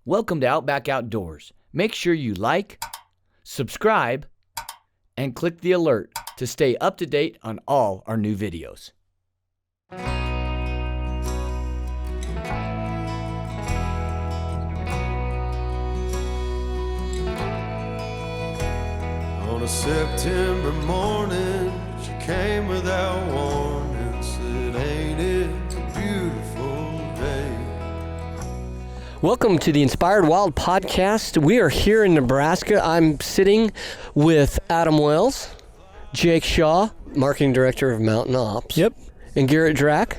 Welcome to Outback Outdoors. Make sure you like, subscribe, and click the alert to stay up to date on all our new videos. On a September morning, she came without warning, said, ain't it a beautiful day? Welcome to the Inspired Wild Podcast. We are here in Nebraska. I'm sitting with Adam Wells, Jake Shaw, Marketing Director of Mountain Ops. Yep. And Garrett Drack.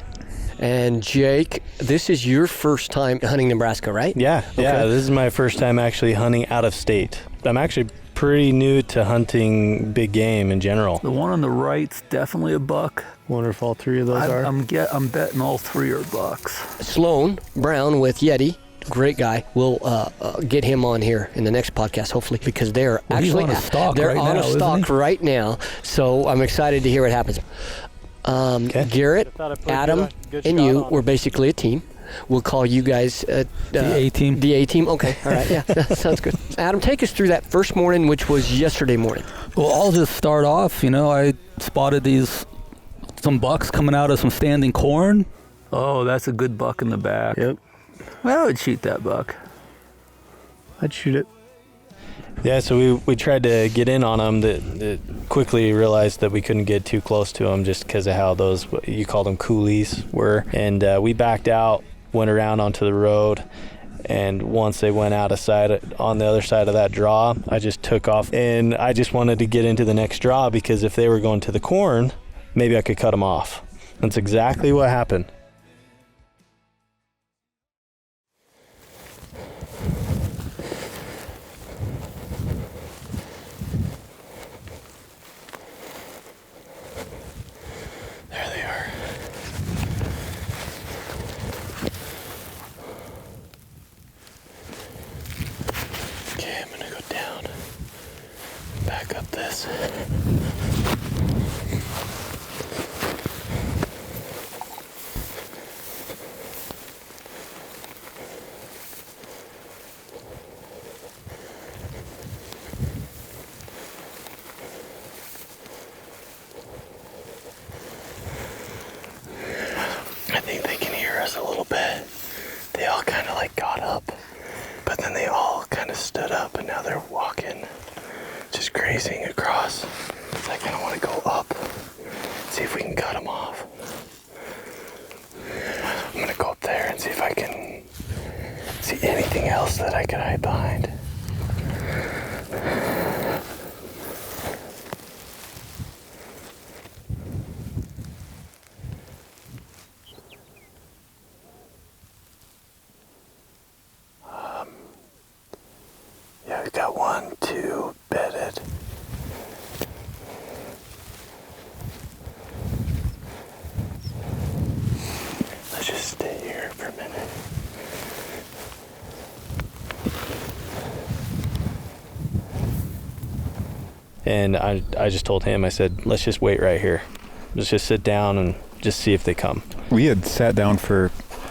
And Jake, this is your first time hunting Nebraska, right? Yeah, Okay. yeah. This is my first time actually hunting out of state. I'm actually pretty new to hunting big game in general. The one on the right's definitely a buck. Wonder if all three of those are. I'm betting all three are bucks. Sloane Brown with Yeti. Great guy. We'll get him on here in the next podcast, hopefully, because they're actually on a stalk they're right on now, a isn't stalk he? right now. So I'm excited to hear what happens. Okay. Garrett, I thought I put Adam, good and shot you on were it. basically a team. We'll call you guys The A team. The A team. Okay. All right. Yeah. That sounds good. Adam, take us through that first morning, which was yesterday morning. Well, I'll just start off. I spotted some bucks coming out of some standing corn. Oh, that's a good buck in the back. Yep. Well, I would shoot that buck. I'd shoot it. Yeah, so we tried to get in on them. That quickly realized that we couldn't get too close to them just because of how those, you call them coulies, were. And we backed out, went around onto the road, and once they went out of sight on the other side of that draw, I just took off. And I just wanted to get into the next draw because if they were going to the corn, maybe I could cut them off. That's exactly what happened. There they are. Okay, I'm gonna go down, back up this. I think they can hear us a little bit. They all kind of got up, but then they all kind of stood up and now they're walking, just grazing across. So I kind of want to go up, see if we can cut them off. I'm going to go up there and see if I can see anything else that I can hide behind. Yeah, we've got 1, 2 bedded. Let's just stay here for a minute. And I just told him, I said, let's just wait right here. Let's just sit down and just see if they come. We had sat down for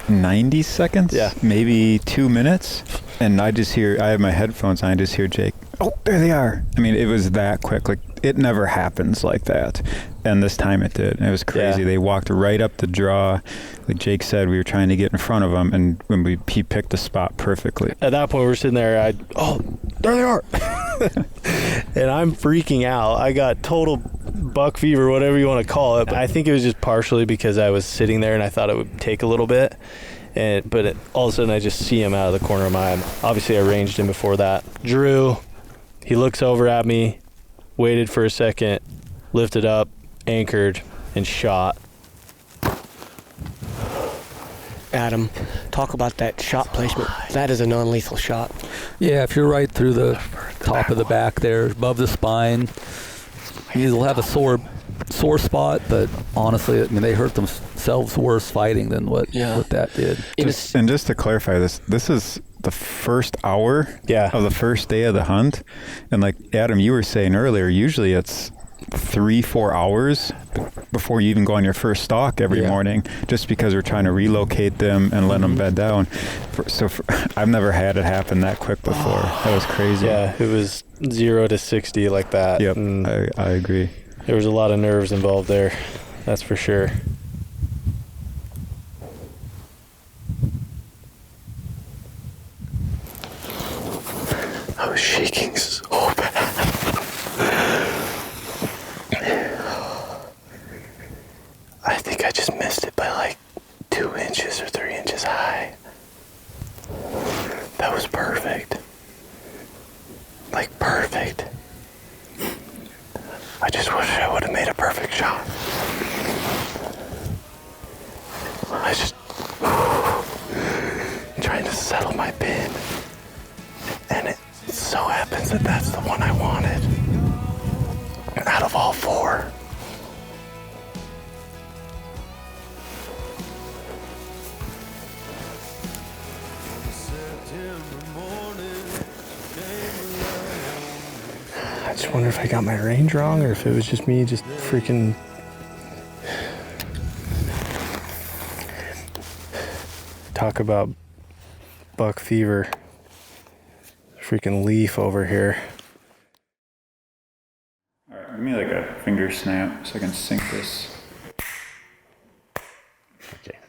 90 seconds, Yeah. maybe 2 minutes, and I have my headphones on, I just hear Jake, oh, there they are. I mean, it was that quick. It never happens like that. And this time it did. And it was crazy. Yeah. They walked right up the draw. Like Jake said, we were trying to get in front of them, and he picked the spot perfectly. At that point, we're sitting there, there they are. And I'm freaking out. I got total buck fever, whatever you want to call it. I think it was just partially because I was sitting there and I thought it would take a little bit. But all of a sudden, I just see him out of the corner of my eye. Obviously, I ranged him before that. Drew, he looks over at me, waited for a second, lifted up, anchored, and shot. Adam, talk about that shot placement. That is a non-lethal shot. Yeah, if you're right through the top of the back there, above the spine, you'll have a sore spot, but honestly, I mean, they hurt themselves worse fighting than what that did. And just to clarify this is the first hour of the first day of the hunt. And like Adam, you were saying earlier, usually it's 3-4 hours before you even go on your first stalk every morning, just because we're trying to relocate them and let them bed down. I've never had it happen that quick before. That was crazy. Yeah, it was 0 to 60 like that. Yep, I agree. There was a lot of nerves involved there, that's for sure. I was shaking so bad. I think I just missed it by like 2 inches or 3 inches high. That was perfect. Like perfect. I just wish I would have made a perfect shot. I was just trying to settle my pin. And it so happens that that's the one I wanted. Out of all 4. I just wonder if I got my range wrong or if it was just me just freaking talk about buck fever. Freaking leaf over here. All right, give me like a finger snap so I can sync this. Okay.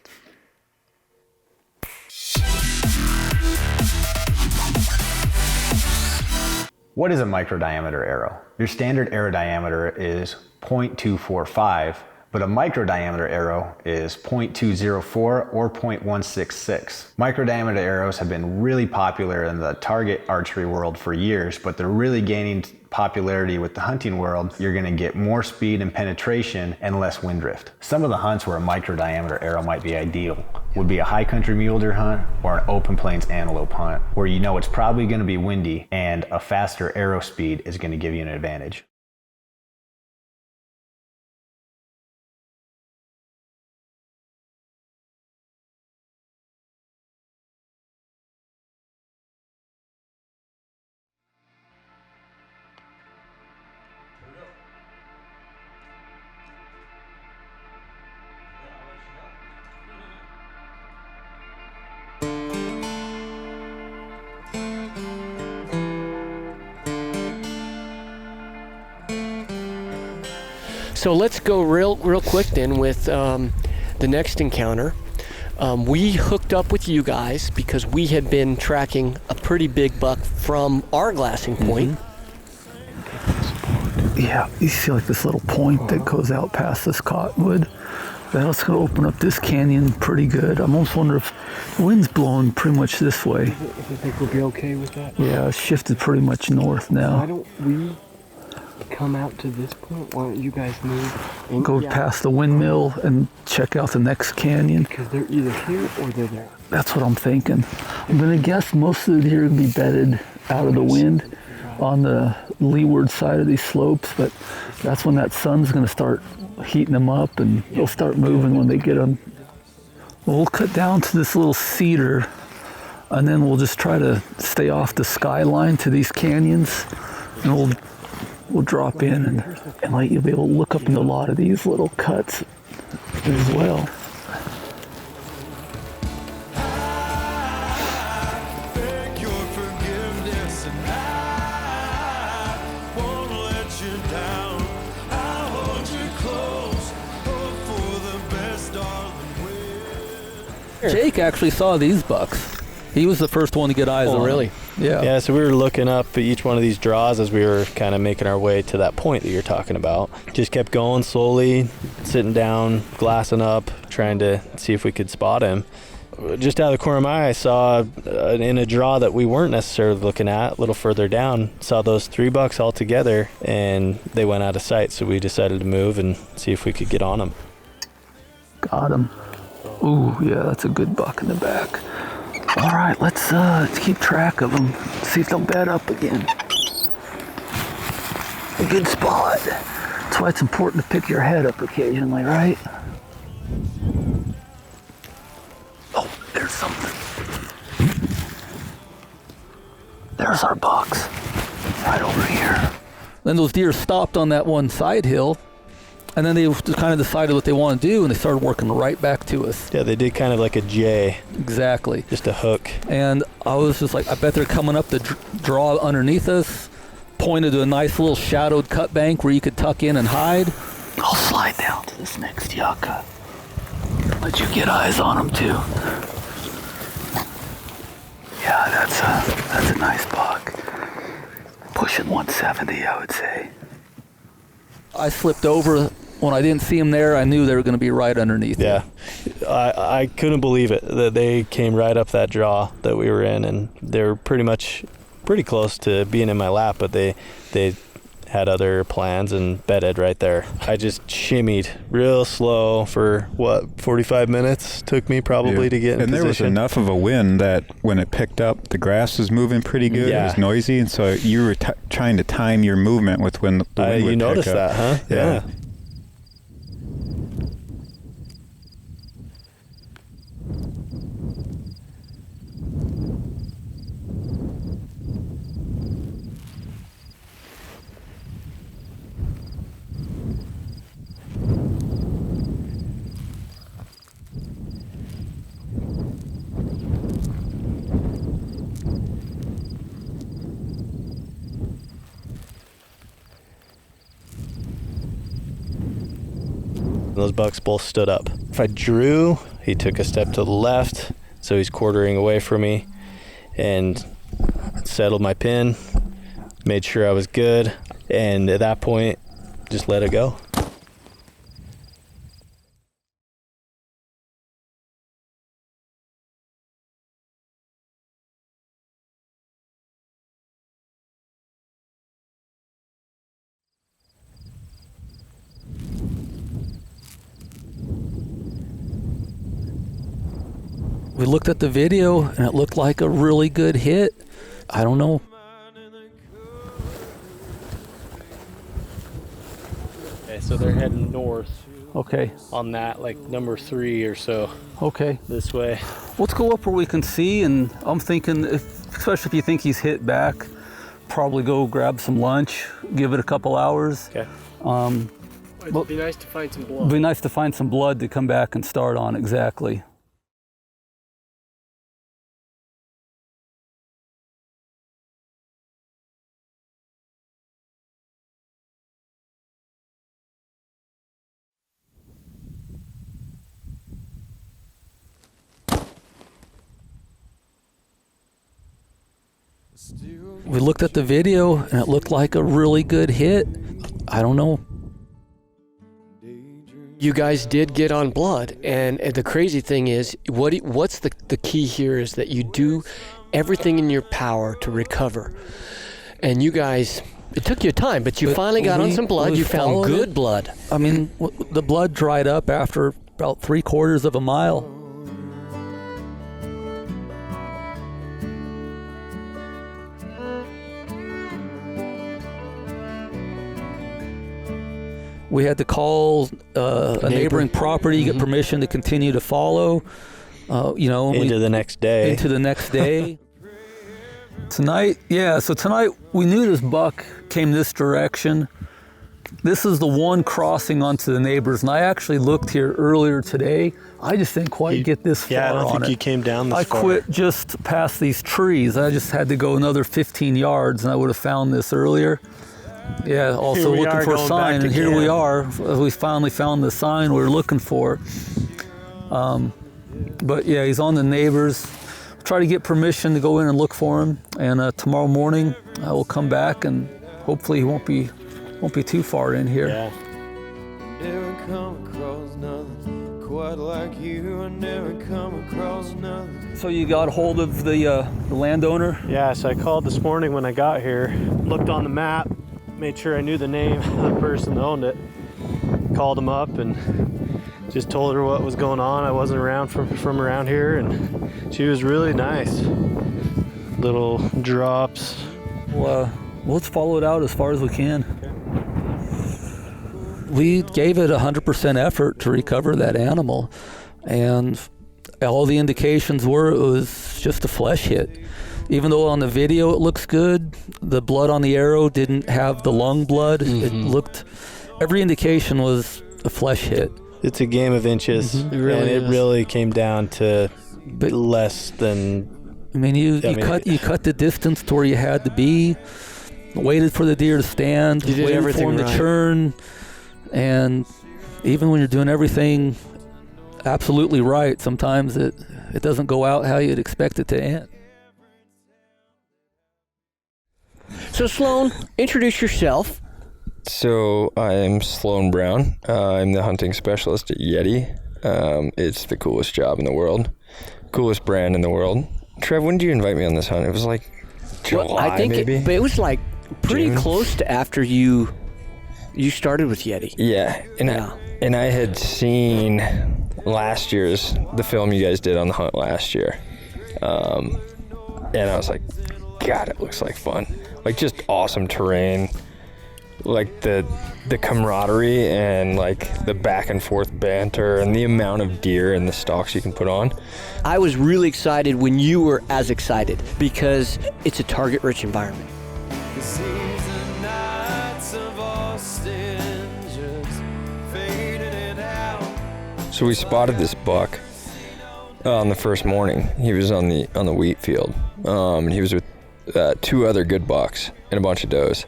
What is a micro diameter arrow? Your standard arrow diameter is 0.245, but a micro diameter arrow is 0.204 or 0.166. Micro diameter arrows have been really popular in the target archery world for years, but they're really gaining popularity with the hunting world. You're gonna get more speed and penetration and less wind drift. Some of the hunts where a micro diameter arrow might be ideal would be a high country mule deer hunt or an open plains antelope hunt, where you know it's probably gonna be windy and a faster arrow speed is gonna give you an advantage. So let's go real quick then with the next encounter. We hooked up with you guys because we had been tracking a pretty big buck from our glassing point. Yeah, you see like this little point that goes out past this cottonwood. That's going to open up this canyon pretty good. I'm almost wondering if the wind's blowing pretty much this way. You think we'll be okay with that? Yeah, it's shifted pretty much north now. Why don't we come out to this point? Why don't you guys move and Go past the windmill and check out the next canyon. Because they're either here or they're there. That's what I'm thinking. I'm going to guess most of the deer will be bedded out of the wind on the leeward side of these slopes, but that's when that sun's going to start heating them up and they'll start moving when they get them. We'll cut down to this little cedar and then we'll just try to stay off the skyline to these canyons, and we'll drop in and like you'll be able to look up into a lot of these little cuts as well. Jake actually saw these bucks. He was the first one to get eyes on them. Really? Yeah. Yeah, so we were looking up at each one of these draws as we were kind of making our way to that point that you're talking about. Just kept going slowly, sitting down, glassing up, trying to see if we could spot him. Just out of the corner of my eye, I saw in a draw that we weren't necessarily looking at, a little further down, saw those 3 bucks all together, and they went out of sight, so we decided to move and see if we could get on them. Got him. Ooh, yeah, that's a good buck in the back. All right, let's keep track of them. See if they'll bed up again. A good spot. That's why it's important to pick your head up occasionally, right? Oh, there's something. There's our bucks. Right over here. Then those deer stopped on that one side hill, and then they just kind of decided what they want to do, and they started working right back to us. Yeah, they did kind of like a J. Exactly. Just a hook. And I was just like, I bet they're coming up to draw underneath us. Pointed to a nice little shadowed cut bank where you could tuck in and hide. I'll slide down to this next yucca. Let you get eyes on them too. Yeah, that's a nice buck. Pushing 170, I would say. I slipped over. When I didn't see them there, I knew they were going to be right underneath. Yeah, I couldn't believe it that they came right up that draw that we were in, and they were pretty close to being in my lap, but they had other plans and bedded right there. I just shimmied real slow for 45 minutes took me probably to get in and position. There was enough of a wind that when it picked up, the grass was moving pretty good. Yeah. It was noisy, and so you were trying to time your movement with when the wind would you noticed pick up. that, huh? Yeah. Those bucks both stood up. If I drew, he took a step to the left, so he's quartering away from me, and settled my pin, made sure I was good, and at that point, just let it go. We looked at the video, and it looked like a really good hit. I don't know. Okay, so they're heading north Okay. on that, like number 3 or so, Okay. this way. Let's go up where we can see, and I'm thinking, especially if you think he's hit back, probably go grab some lunch, give it a couple hours. Okay. It'd be nice to find some blood. It'd be nice to find some blood to come back and start on, exactly. We looked at the video, and it looked like a really good hit. I don't know. You guys did get on blood, and the crazy thing is, what's the key here is that you do everything in your power to recover. And you guys, it took you time, but you finally got on some blood. You found good blood. I mean, the blood dried up after about 3/4 of a mile. We had to call a neighboring property, get permission to continue to follow. Into the next day. Tonight we knew this buck came this direction. This is the one crossing onto the neighbors, and I actually looked here earlier today. I just didn't quite get this far on it. Yeah, I don't think you came down this far. I quit just past these trees. I just had to go another 15 yards, and I would have found this earlier. Yeah, also looking for a sign, and here we are. We finally found the sign we were looking for. But yeah, he's on the neighbors. Try to get permission to go in and look for him, and tomorrow morning I will come back, and hopefully he won't be too far in here. Yeah. Never come across nothing quite like you. I never come across nothing. So you got hold of the landowner? Yeah, so I called this morning when I got here, looked on the map, made sure I knew the name of the person that owned it, called him up and just told her what was going on. I wasn't around from around here, and she was really nice. Little drops. Well, let's follow it out as far as we can. We gave it 100% effort to recover that animal, and all the indications were it was just a flesh hit. Even though on the video it looks good, the blood on the arrow didn't have the lung blood. It looked, every indication was a flesh hit. It's a game of inches, It really and it is. really came down to less than. I mean, you cut the distance to where you had to be, waited for the deer to stand, You did waited everything for him right. to turn, and even when you're doing everything absolutely right, sometimes it doesn't go out how you'd expect it to end. So Sloane, introduce yourself. So I'm Sloane Brown. I'm the hunting specialist at Yeti. It's the coolest job in the world, coolest brand in the world. Trev, when did you invite me on this hunt? It was like July, Well, I think maybe? but it was like pretty June? close to after you started with Yeti. Yeah, and I had seen the film you guys did on the hunt last year, and I was like, God, it looks like fun. Like just awesome terrain, like the camaraderie and like the back and forth banter and the amount of deer and the stalks you can put on. I was really excited when you were as excited because it's a target-rich environment. The season nights of Austin just faded it out. So we spotted this buck on the first morning. He was on the wheat field. And he was with 2 other good bucks and a bunch of does.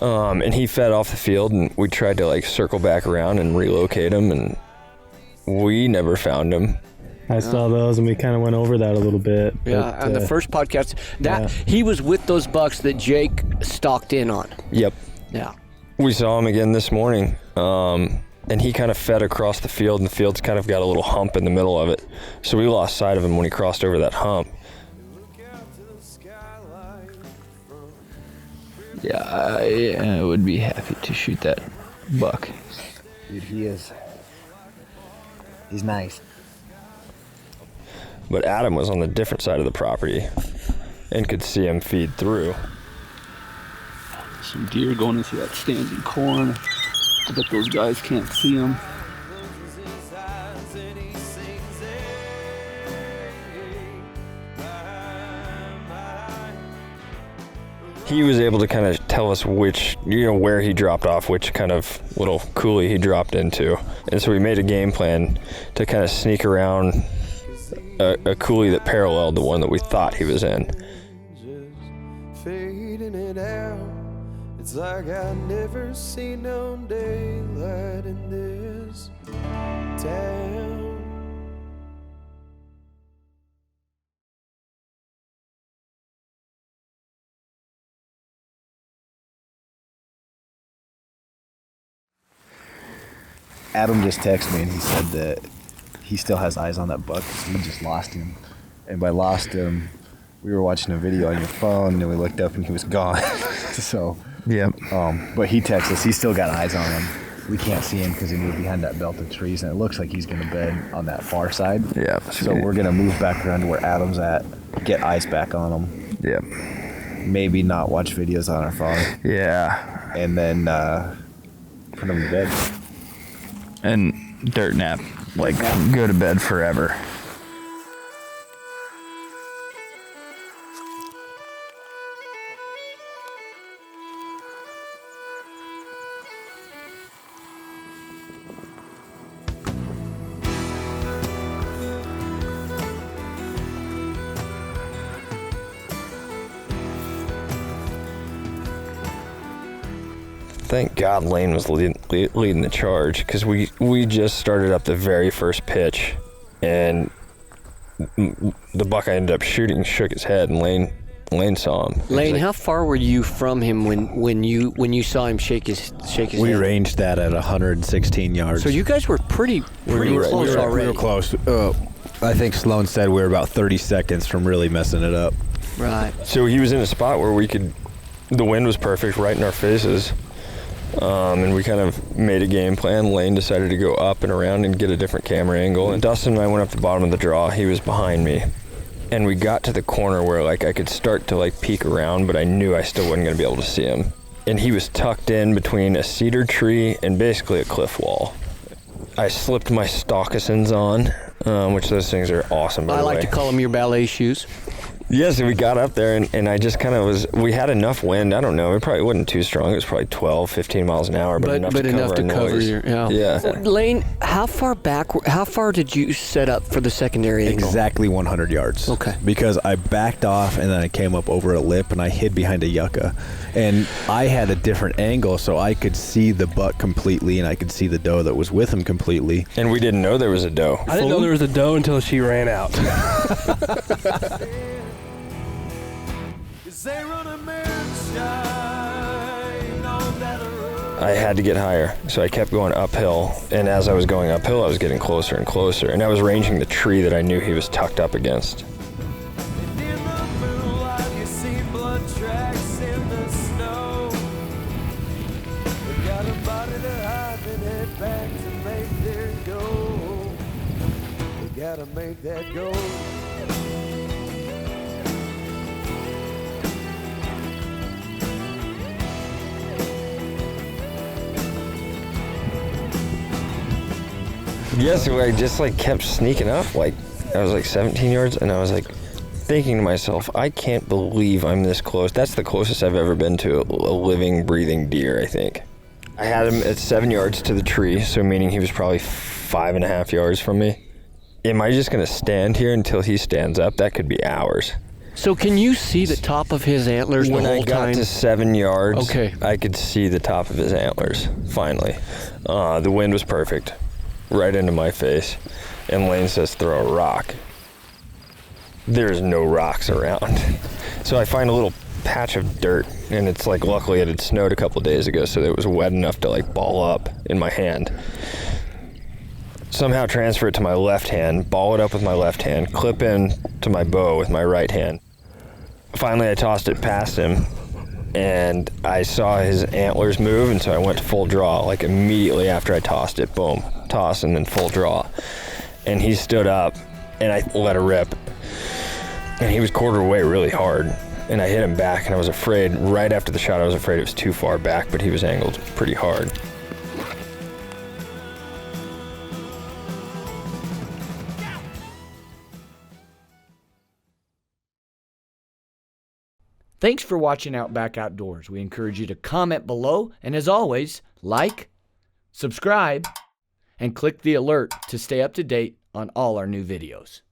And he fed off the field, and we tried to like circle back around and relocate him, and we never found him. I saw those, and we kind of went over that a little bit. Yeah, on the first podcast, he was with those bucks that Jake stalked in on. Yep. Yeah. We saw him again this morning, and he kind of fed across the field, and the field's kind of got a little hump in the middle of it. So we lost sight of him when he crossed over that hump. Yeah, I would be happy to shoot that buck. Dude, he's nice. But Adam was on the different side of the property and could see him feed through. Some deer going into that standing corn. I bet those guys can't see them. He was able to kind of tell us where he dropped off, which kind of little coulee he dropped into. And so we made a game plan to kind of sneak around a coulee that paralleled the one that we thought he was in. Just fading it out. It's like I never seen no daylight in this town. Adam just texted me and he said that he still has eyes on that buck because we just lost him. And by lost him, we were watching a video on your phone and we looked up and he was gone. So, yeah. But he texted us. He's still got eyes on him. We can't see him because he moved behind that belt of trees and it looks like he's going to bed on that far side. Yeah. So we're going to move back around to where Adam's at, get eyes back on him. Yeah. Maybe not watch videos on our phone. Yeah. And then put him to bed. And dirt nap, like go to bed forever. Thank God Lane was leading the charge because we just started up the very first pitch and the buck I ended up shooting shook his head and Lane saw him. Lane, how far were you from him when you saw him shake his head? We ranged that at 116 yards. So you guys were pretty close already. We were close. I think Sloane said we were about 30 seconds from really messing it up. Right. So he was in a spot where the wind was perfect right in our faces. And we kind of made a game plan. Lane decided to go up and around and get a different camera angle. And Dustin and I went up the bottom of the draw. He was behind me. And we got to the corner where I could start to peek around, but I knew I still wasn't going to be able to see him. And he was tucked in between a cedar tree and basically a cliff wall. I slipped my stockisons on which those things are awesome. By I the like way. to call them your ballet shoes. Yes, we got up there, and I just kind of we had enough wind. I don't know. It probably wasn't too strong. It was probably 12, 15 miles an hour, but enough to cover noise. Yeah. Lane, how far did you set up for the secondary angle? Exactly 100 yards. Okay. Because I backed off and then I came up over a lip and I hid behind a yucca. And I had a different angle so I could see the buck completely and I could see the doe that was with him completely. And we didn't know there was a doe. I didn't know there was a doe until she ran out. I had to get higher, so I kept going uphill, and as I was going uphill, I was getting closer and closer, and I was ranging the tree that I knew he was tucked up against. Gotta make that go. Yeah, so I just kept sneaking up. I was 17 yards, and I was thinking to myself, I can't believe I'm this close. That's the closest I've ever been to a living, breathing deer, I think. I had him at 7 yards to the tree, so meaning he was probably 5.5 yards from me. Am I just going to stand here until he stands up? That could be hours. So can you see the top of his antlers the whole time? When I got to 7 yards, okay, I could see the top of his antlers, finally. The wind was perfect, right into my face. And Lane says, throw a rock. There's no rocks around. So I find a little patch of dirt, and it's luckily it had snowed a couple days ago, so it was wet enough to ball up in my hand. Somehow transfer it to my left hand, ball it up with my left hand, clip in to my bow with my right hand. Finally, I tossed it past him, and I saw his antlers move, and so I went to full draw, immediately after I tossed it. Boom, toss, and then full draw. And he stood up, and I let her rip. And he was quartered away really hard, and I hit him back, and I was afraid, right after the shot, I was afraid it was too far back, but he was angled pretty hard. Thanks for watching Outback Outdoors. We encourage you to comment below, and as always, like, subscribe, and click the alert to stay up to date on all our new videos.